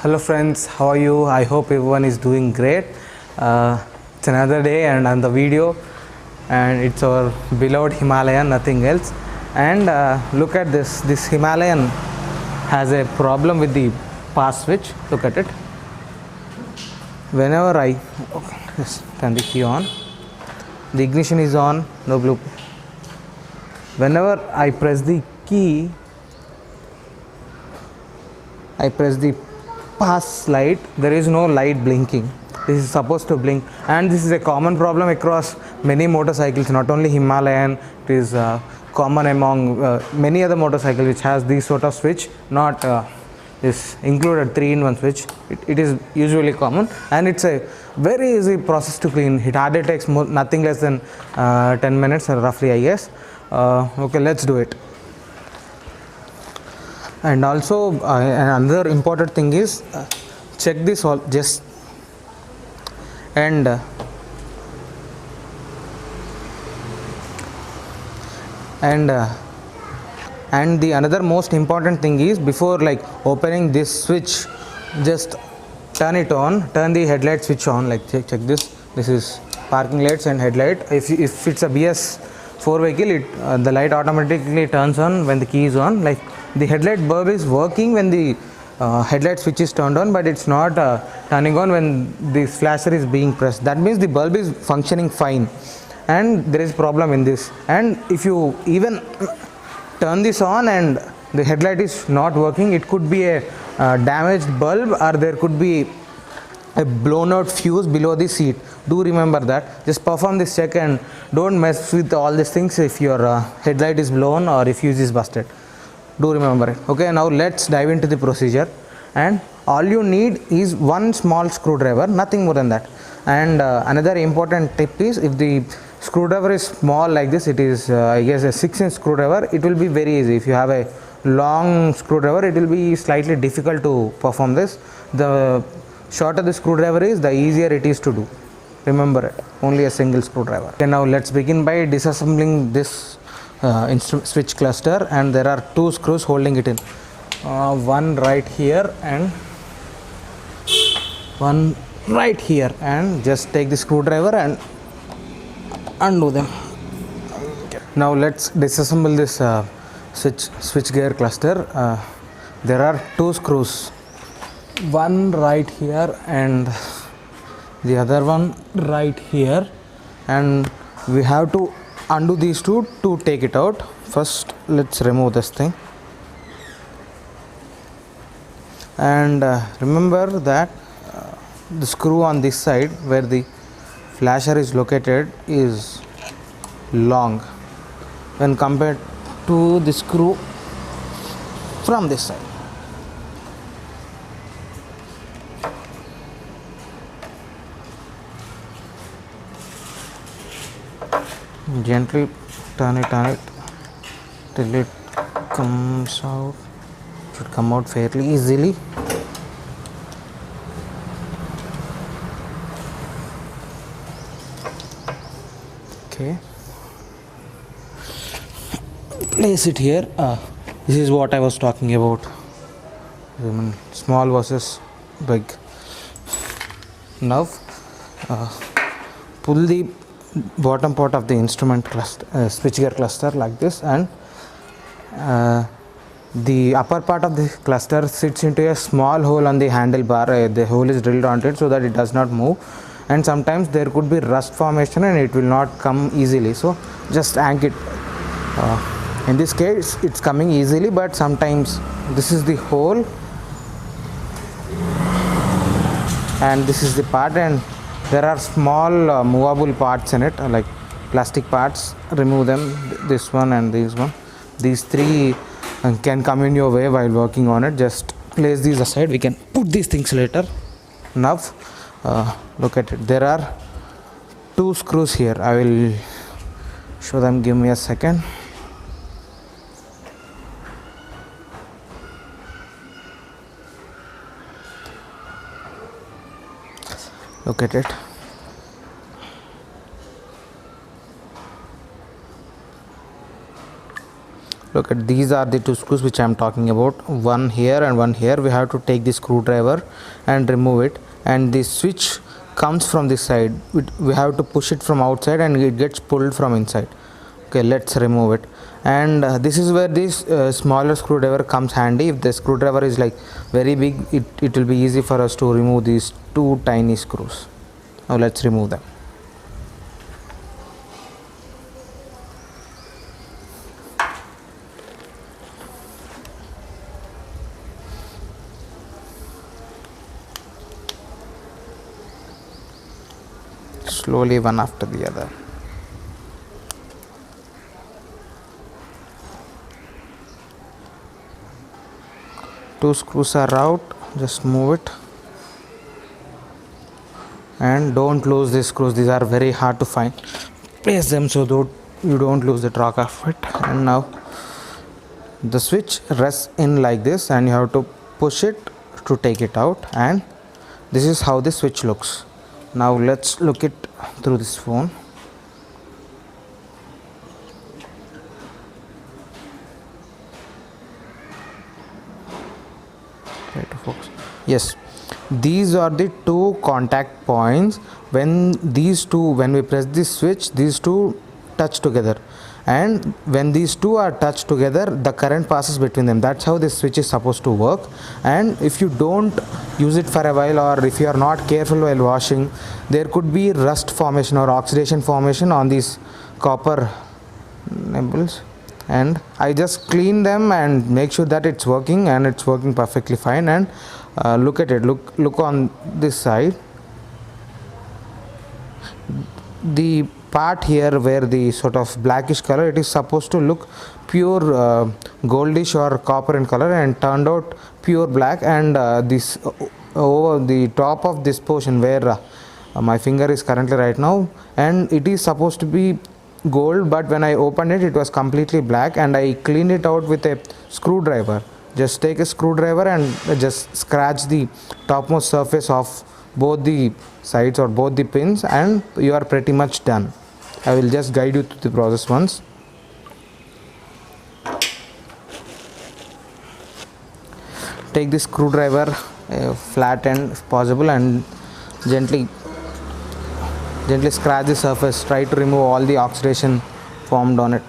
Hello friends, how are you? I hope everyone is doing great. It's another day and on the video, and it's our beloved Himalayan, nothing else. And look at this Himalayan has a problem with the pass switch. Look at it. Whenever I just turn the key on, the ignition is on, no blue. Whenever I press the key, I press the pass light, there is no light blinking. This is supposed to blink, and this is a common problem across many motorcycles, not only Himalayan. It is common among many other motorcycles which has this sort of switch, not this included 3-in-1 switch. It is usually common, and it's a very easy process to clean. It hardly takes nothing less than 10 minutes roughly, I guess. Okay, let's do it. And also another important thing is check this all just and the another most important thing is, before like opening this switch, just turn the headlight switch on. Like check this is parking lights and headlight. If it's a BS4 vehicle, the light automatically turns on when the key is on. Like the headlight bulb is working when the headlight switch is turned on, but it's not turning on when this flasher is being pressed. That means the bulb is functioning fine, and there is problem in this. And if you even turn this on and the headlight is not working, it could be a damaged bulb, or there could be a blown out fuse below the seat. Do remember that. Just perform this check and don't mess with all these things if your headlight is blown or if fuse is busted. Do remember it. Okay, now let's dive into the procedure. And all you need is one small screwdriver, nothing more than that. And another important tip is, if the screwdriver is small like this, it is I guess a 6-inch screwdriver, it will be very easy. If you have a long screwdriver, it will be slightly difficult to perform this. The shorter the screwdriver is, the easier it is to do. Remember it, only a single screwdriver. Okay, now let's begin by disassembling this switch cluster, and there are 2 screws holding it in. One right here and one right here, and just take the screwdriver and undo them. Okay. Now let's disassemble this switch gear cluster. There are 2 screws, one right here and the other one right here, and we have to undo these two to take it out. First let's remove this thing, and remember that the screw on this side where the flasher is located is long when compared to the screw from this side. Gently turn it till it comes out. Should come out fairly easily. Okay, place it here. This is what I was talking about, small versus big. Now pull the bottom part of the instrument cluster, switchgear cluster, like this, and the upper part of the cluster sits into a small hole on the handlebar. The hole is drilled onto it so that it does not move, and sometimes there could be rust formation and it will not come easily, so just anchor it. In this case it's coming easily, but sometimes this is the hole and this is the part, and there are small movable parts in it, like plastic parts. Remove them, this one and this one. These 3 can come in your way while working on it. Just place these aside, we can put these things later. Now look at it, there are 2 screws here. I will show them, give me a second. Look at it. Look at, these are the two screws which I am talking about, one here and one here. We have to take the screwdriver and remove it, and the switch comes from this side. We have to push it from outside and it gets pulled from inside. Okay, let's remove it. And this is where this smaller screwdriver comes handy. If the screwdriver is like very big, it will be easy for us to remove these two tiny screws. Now let's remove them. Slowly, one after the other. Two screws are out, just move it, and don't lose these screws. These are very hard to find. Place them so that you don't lose the track of it. And now the switch rests in like this, and you have to push it to take it out, and this is how the switch looks. Now let's look it through this phone. Try to focus. Yes, these are the two contact points. When we press this switch, these two touch together, and when these two are touched together, the current passes between them. That's how this switch is supposed to work. And if you don't use it for a while, or if you are not careful while washing, there could be rust formation or oxidation formation on these copper nibbles. And I just clean them and make sure that it's working, and it's working perfectly fine. And look at it, look on this side. The part here where the sort of blackish color, it is supposed to look pure goldish or copper in color, and turned out pure black. And this over the top of this portion where my finger is currently right now, and it is supposed to be gold, but when I opened it, it was completely black. And I cleaned it out with a screwdriver. Just take a screwdriver and just scratch the topmost surface of both the sides or both the pins, and you are pretty much done. I will just guide you through the process once. Take the screwdriver flat end if possible, and gently scratch the surface. Try to remove all the oxidation formed on it.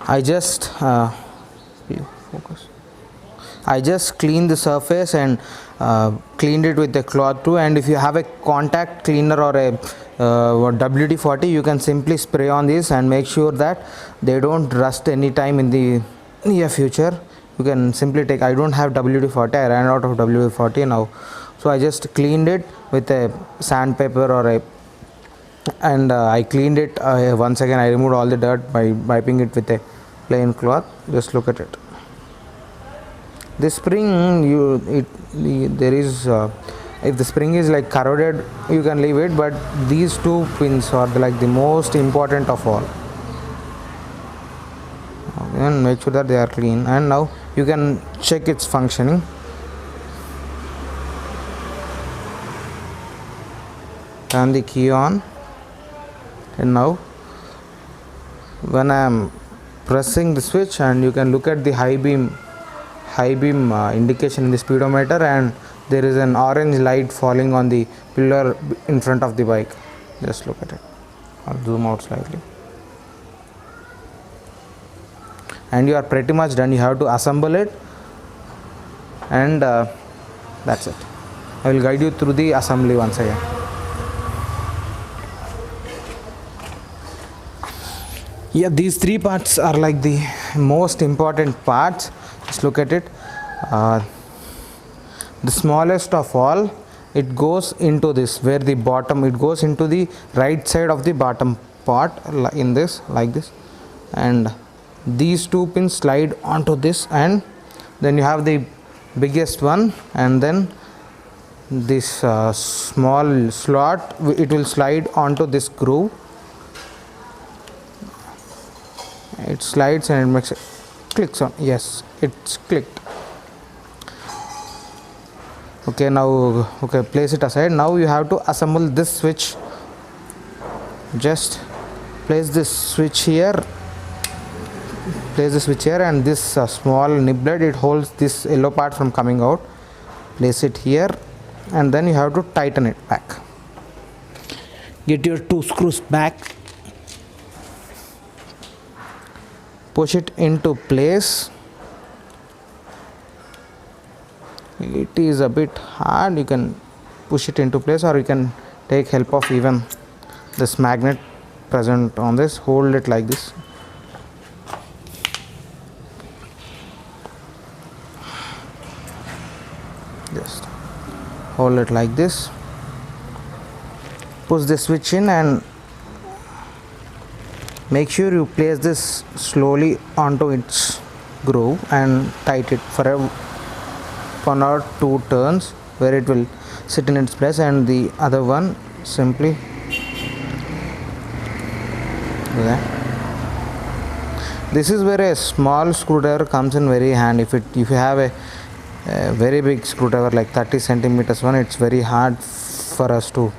I just cleaned the surface and cleaned it with a cloth too. And if you have a contact cleaner or a WD-40, you can simply spray on this and make sure that they don't rust anytime in the near future. You can simply take, I don't have WD-40, I ran out of WD-40 now, so I just cleaned it with a sandpaper or and I cleaned it once again. I removed all the dirt by wiping it with a plain cloth. Just look at it. This spring, there is if the spring is like corroded, you can leave it, but these two pins are like the most important of all. And make sure that they are clean. And now you can check its functioning. Turn the key on, and now when I am pressing the switch, and you can look at the high beam indication in the speedometer, and there is an orange light falling on the pillar in front of the bike. Just look at it. I'll zoom out slightly, and you are pretty much done. You have to assemble it, and that's it. I will guide you through the assembly once again. Yeah, these three parts are like the most important parts. Just look at it. The smallest of all it goes into this, where the bottom, it goes into the right side of the bottom part, in this, like this, and these two pins slide onto this, and then you have the biggest one, and then this small slot, it will slide onto this groove. It slides and it makes it clicks on. Yes, it's clicked. Okay, now, okay, place it aside. Now you have to assemble this switch. Just place this switch here, and this small nib blade, it holds this yellow part from coming out. Place it here, and then you have to tighten it back. Get your two screws back, push it into place. It is a bit hard. You can push it into place, or you can take help of even this magnet present on this. Hold it like this. Just hold it like this. Push the switch in, and make sure you place this slowly onto its groove and tight it for a 1 or 2 turns, where it will sit in its place, and the other one simply do that. This is where a small screwdriver comes in very handy. If you have a very big screwdriver like 30 centimeters one, it's very hard for us to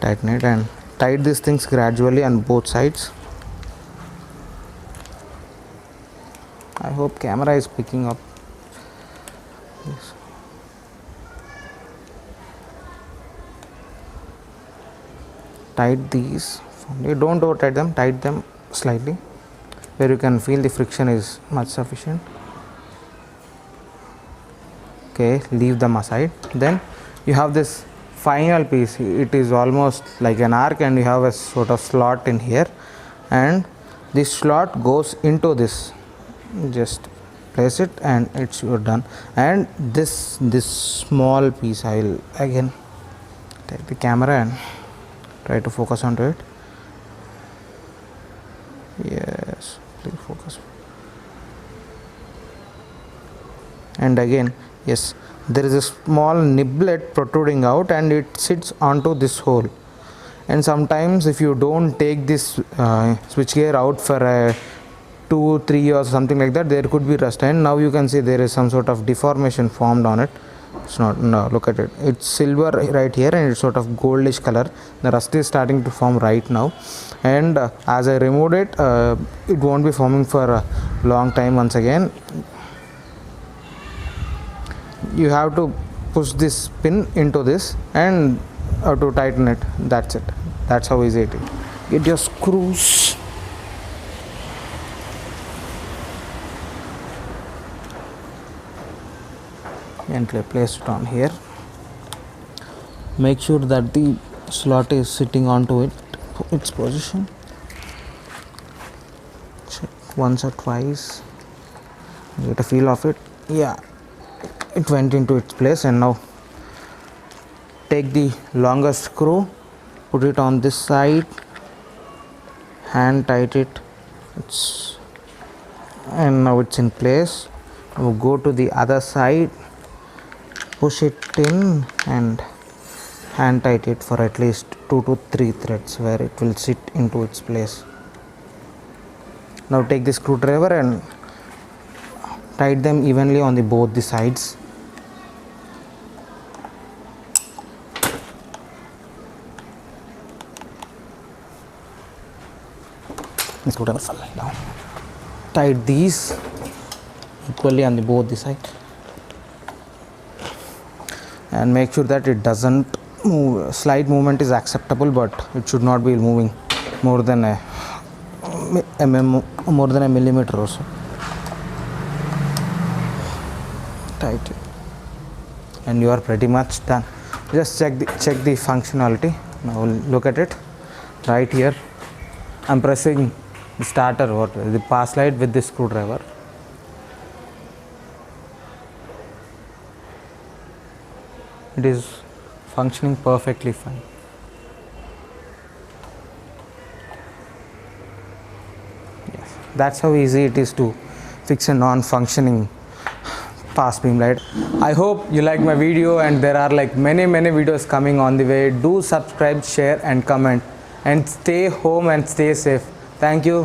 tighten it, and tight these things gradually on both sides. I hope camera is picking up. Yes. Tight these. You don't over tight them, tight them slightly, where you can feel the friction is much sufficient. Okay, leave them aside. Then you have this final piece. It is almost like an arc, and you have a sort of slot in here, and this slot goes into this. Just place it, and you're done. And this small piece, I will again take the camera and try to focus onto it. Yes, please focus. And again, yes, there is a small niblet protruding out, and it sits onto this hole. And sometimes if you don't take this switchgear out for a 2-3 years, something like that, there could be rust, and now you can see there is some sort of deformation formed on it. It's not, no, look at it, it's silver right here, and it's sort of goldish color. The rust is starting to form right now, and as I removed it, it won't be forming for a long time. Once again, you have to push this pin into this, and to tighten it. That's it. That's how easy it is. Get your screws. And place it on here. Make sure that the slot is sitting onto its position. Check once or twice, get a feel of it. Yeah, it went into its place. And now take the longer screw, put it on this side, hand tight it, and now it's in place. Now go to the other side, push it in, and hand tight it for at least 2 to 3 threads, where it will sit into its place. Now take the screwdriver and tight them evenly on both the sides. The screwdriver fell down. Tight these equally on both the sides, and make sure that it doesn't move. Slight movement is acceptable, but it should not be moving more than a millimeter or so. Tight it, and you are pretty much done. Just check the functionality. Now look at it right here. I'm pressing the starter or the pass light with this screwdriver. It is functioning perfectly fine. Yes, that's how easy it is to fix a non-functioning pass beam light. I hope you like my video, and there are like many videos coming on the way. Do subscribe, share and comment, and stay home and stay safe. Thank you.